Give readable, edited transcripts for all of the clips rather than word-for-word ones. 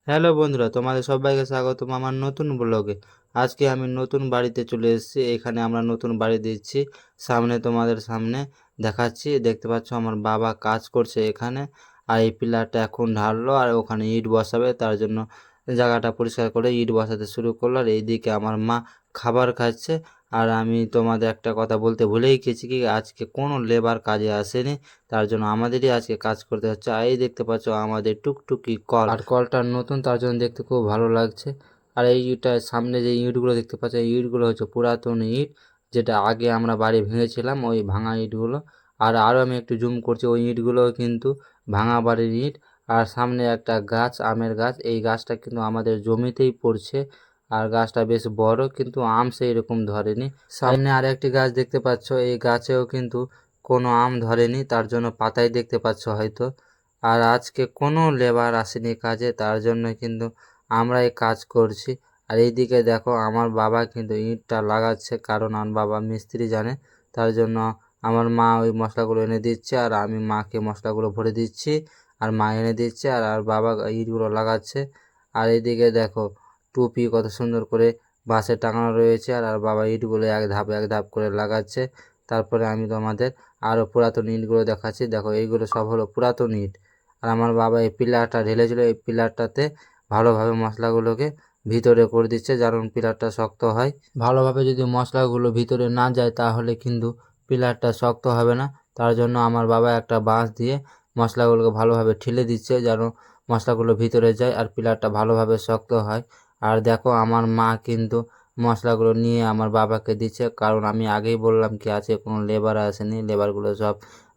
Hello বন্ধুরা, তোমাদের সবাইকে স্বাগতম আমার নতুন ব্লগে। আজকে আমি নতুন বাড়িতে চলে এসেছি। এখানে আমরা নতুন বাড়ি দিচ্ছি। তোমাদের সামনে দেখাচ্ছি। দেখতে পাচ্ছ আমার বাবা কাজ করছে এখানে। আর এই পিলারটা এখন ঢাললো আর ওখানে ইট বসাবে, তার জন্য জায়গাটা পরিষ্কার করে ইট বসাতে শুরু করলো। আর এইদিকে আমার মা খাবার খাচ্ছে। আর আমি তোমাদের একটা কথা বলতে ভুলেই গেছি, কি আজকে কোনো লেবার কাজে আসেনি, তার জন্য আমাদেরই আজকে কাজ করতে হচ্ছে। আর এই দেখতে পাচ্ছ আমাদের টুকটুকি কল, আর কলটা নতুন, তার জন্য দেখতে খুব ভালো লাগছে। আর এই ইটটার সামনে যে ইটগুলো দেখতে পাচ্ছ, এই ইটগুলো হচ্ছে পুরাতন ইট, যেটা আগে আমরা বাড়ি ভেঙেছিলাম, ওই ভাঙা ইটগুলো। আর আরও আমি একটু জুম করছি, ওই ইটগুলো কিন্তু ভাঙা বাড়ির ইট। আর সামনে একটা গাছ, আমের গাছ, এই গাছটা কিন্তু আমাদের জমিতেই পড়ছে। আর গাছটা বেশ বড়, কিন্তু আম সেই রকম ধরেনি। সামনে আর একটি গাছ দেখতে পাচ্ছ, এই গাছেও কিন্তু কোনো আম ধরেনি, তার জন্য পাতাই দেখতে পাচ্ছ হয়তো। আর আজকে কোনো লেবার আসেনি কাজে, তার জন্য কিন্তু আমরা এই কাজ করছি। আর এইদিকে দেখো আমার বাবা কিন্তু ইঁটটা লাগাচ্ছে, কারণ আমার বাবা মিস্ত্রি জানে, তার জন্য আমার মা ওই মশলাগুলো এনে দিচ্ছে আর আমি মাকে মশলাগুলো ভরে দিচ্ছি। আর মা এনে দিচ্ছে আর বাবা ইঁটগুলো লাগাচ্ছে। আর এইদিকে দেখো টুপি কত সুন্দর করে বাঁশে টাঙানো রয়েছে, আর বাবা ইটগুলো এক ধাপ এক ধাপ করে লাগাচ্ছে। তারপরে আমি তোমাদের আরও পুরাতন ইটগুলো দেখাচ্ছি। দেখো এইগুলো সব হলো পুরাতন ইট। আর আমার বাবা এই পিলারটা ঢেলেছিল, এই পিলারটাতে ভালোভাবে মশলাগুলোকে ভিতরে করে দিচ্ছে, যেমন পিলারটা শক্ত হয়। ভালোভাবে যদি মশলাগুলো ভিতরে না যায় তাহলে কিন্তু পিলারটা শক্ত হবে না। তার জন্য আমার বাবা একটা বাঁশ দিয়ে মশলাগুলোকে ভালোভাবে ঠেলে দিচ্ছে, যেন মশলাগুলো ভিতরে যায় আর পিলারটা ভালোভাবে শক্ত হয়। আর দেখো আমার মা কিন্তু মশলাগুলো নিয়ে আমার বাবাকে দিচ্ছে, কারণ আমি আগেই বললাম কি আজকে কোনো লেবার আসেনি, লেবারগুলো সব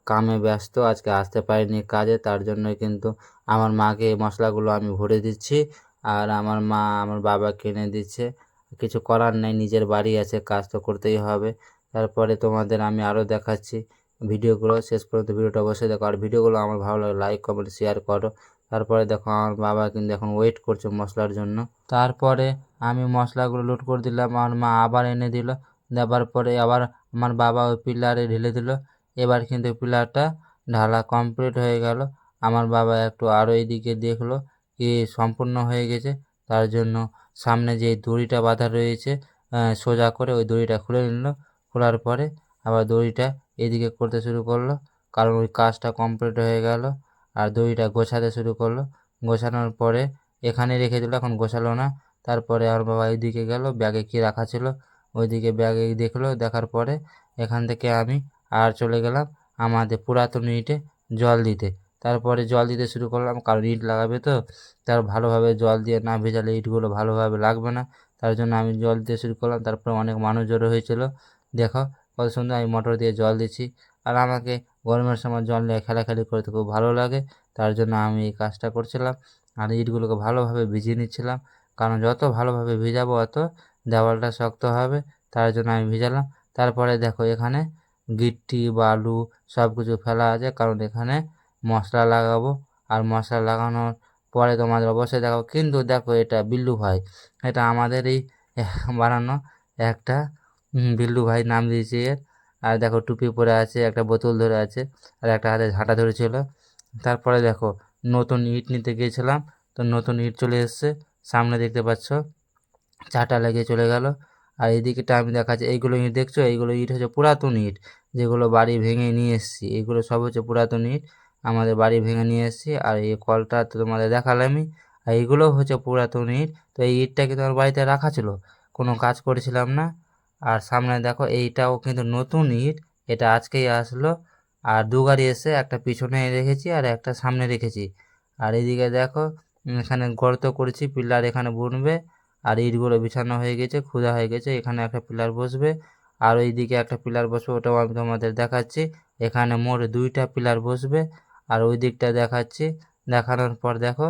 কামে ব্যস্ত, আজকে আসতে পারিনি কাজে, তার জন্য কিন্তু আমার মাকে এই মশলাগুলো আমি ভরে দিচ্ছি। আর আমার মা আমার বাবাকে এনে দিচ্ছে। কিছু করার নেই, নিজের বাড়ি আছে, কাজ তো করতেই হবে। তারপরে তোমাদের আমি আরও দেখাচ্ছি ভিডিওগুলো। শেষ পর্যন্ত ভিডিওটা অবশ্যই দেখো, আর ভিডিওগুলো আমার ভালো লাগে লাইক কমেন্ট শেয়ার করো। তারপরে দেখো আমার বাবা কিন্তু এখন ওয়েট করছে মশলার জন্য। তারপরে আমি মশলাগুলো লোড করে দিলাম, আমার মা আবার এনে দিল। দেওয়ার পরে আবার আমার বাবা ওই পিলারে ঢেলে দিল। এবার কিন্তু পিলারটা ঢালা কমপ্লিট হয়ে গেল। আমার বাবা একটু আরও এইদিকে দেখলো কি সম্পূর্ণ হয়ে গেছে, তার জন্য সামনে যে দড়িটা বাঁধা রয়েছে সোজা করে ওই দড়িটা খুলে নিল। খোলার পরে আবার দড়িটা এদিকে করতে শুরু করলো, কারণ ওই কাজটা কমপ্লিট হয়ে গেল। আর দড়িটা গোছাতে শুরু করলো। গোছানোর পরে এখানে রেখে দিল, এখন গোছালো না। তারপরে আমার বাবা এইদিকে গেল, ব্যাগে কি রাখা ছিল ওইদিকে ব্যাগে দেখলো। দেখার পরে এখান থেকে আমি আর চলে গেলাম আমাদের পুরাতন ইটে জল দিতে। তারপরে জল দিতে শুরু করলাম, কারণ ইট লাগাবে তো, তার ভালোভাবে জল দিয়ে না ভেজালে ইটগুলো ভালোভাবে লাগবে না। তার জন্য আমি জল দিতে শুরু করলাম। তারপরে অনেক মানুষ জড়ো হয়েছিল। দেখো কত সুন্দর আমি মোটর দিয়ে জল দিচ্ছি। আর আমাকে গরমের সময় জল নিয়ে খেলাখেলি করতে খুব ভালো লাগে, তার জন্য আমি এই কাজটা করছিলাম। আর ইটগুলোকে ভালোভাবে ভিজিয়ে নিচ্ছিলাম, কারণ যত ভালোভাবে ভিজাবো অত দেওয়ালটা শক্ত হবে, তার জন্য আমি ভিজালাম। তারপরে দেখো এখানে গিট্টি বালু সব কিছু ফেলা আছে, কারণ এখানে মশলা লাগাবো। আর মশলা লাগানোর পরে তোমাদের অবশ্যই দেখাবো। কিন্তু দেখো এটা বিল্লু ভাই, এটা আমাদেরই বানানো একটা বিল্লু ভাই নাম দিয়েছে এর। আর দেখো টুপি পরে আছে, একটা বোতল ধরে আছে, আর একটা হাতে ঝাঁটা ধরেছিল। তারপরে দেখো নতুন ইট নিতে গিয়েছিলাম, তো নতুন ইট চলে এসছে। সামনে দেখতে পাচ্ছ চাটা লেগে চলে গেল। আর এইদিকেটা আমি দেখাচ্ছি, এইগুলো ইট দেখছো, এইগুলো ইট হচ্ছে পুরাতন ইট, যেগুলো বাড়ি ভেঙে নিয়ে এসেছি। এইগুলো সব হচ্ছে পুরাতন ইট, আমাদের বাড়ি ভেঙে নিয়ে এসেছি। আর এই কলটা তো তোমাদের দেখালামই। আর এইগুলো হচ্ছে পুরাতন ইট। তো এই ইটটা কিন্তু আমার বাড়িতে রাখা ছিল, কোনো কাজ করেছিলাম না। আর সামনে দেখো এইটাও কিন্তু নতুন ইট, এটা আজকেই আসলো। আর দু গাড়ি এসে, একটা পিছনে রেখেছি আর একটা সামনে রেখেছি। আর এইদিকে দেখো এখানে গর্ত করেছি, পিলার এখানে বুনবে। আর ইটগুলো বিছানো হয়ে গেছে, খোদা হয়ে গেছে, এখানে একটা পিলার বসবে। আর ওইদিকে একটা পিলার বসবে, ওটাও আমি তোমাদের দেখাচ্ছি। এখানে মোট দুইটা পিলার বসবে। আর ওই দিকটা দেখাচ্ছি। দেখানোর পর দেখো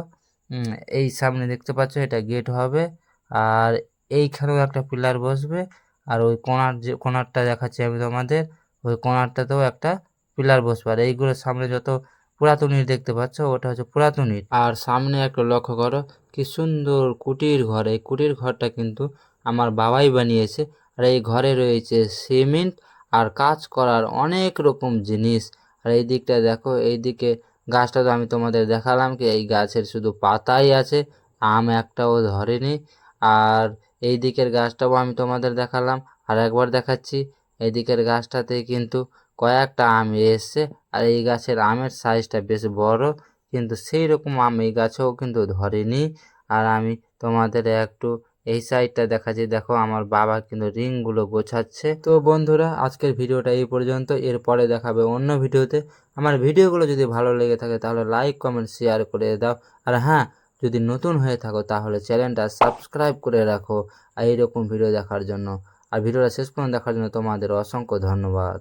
এই সামনে দেখতে পাচ্ছ এটা গেট হবে। আর এইখানেও একটা পিলার বসবে। আর ওই কোণার যে কোণারটা দেখাচ্ছি আমি তোমাদের, ওই কোণারটাতেও একটা পিলার বসবে। আর এইগুলোর সামনে যত পুরাতন ইট দেখতে পাচ্ছ ওটা হচ্ছে পুরাতন ইট। আর সামনে একটা লক্ষ্য করো কি সুন্দর কুটির ঘর, এই কুটির ঘরটা কিন্তু আমার বাবাই বানিয়েছে। আর এই ঘরে রয়েছে সিমেন্ট আর কাজ করার অনেক রকম জিনিস। আর এই দিকটা দেখো, এইদিকে গাছটা তো আমি তোমাদের দেখালাম কি এই গাছের শুধু পাতাই আছে, আম একটাও ধরেনি। আর এই দিকের গাছটাও আমি তোমাদের দেখালাম, আর একবার দেখাচ্ছি। এই দিকের গাছটাতে কিন্তু কয়েকটা আম এসছে, আর এই গাছের আমের সাইজটা বেশ বড়, কিন্তু সেই রকম আম এই গাছেও কিন্তু ধরেনি। আর আমি তোমাদের একটু এই সাইডটা দেখাচ্ছি, দেখো আমার বাবা কিন্তু রিংগুলো গোছাচ্ছে। তো বন্ধুরা, আজকের ভিডিওটা এই পর্যন্ত, এরপরে দেখাবে অন্য ভিডিওতে। আমার ভিডিওগুলো যদি ভালো লেগে থাকে তাহলে লাইক কমেন্ট শেয়ার করে দাও। আর হ্যাঁ, যদি নতুন হয়ে থাকো তাহলে চ্যানেলটা সাবস্ক্রাইব করে রাখো এইরকম ভিডিও দেখার জন্য। আর ভিডিওটা শেষ পর্যন্ত দেখার জন্য তোমাদের অসংখ্য ধন্যবাদ।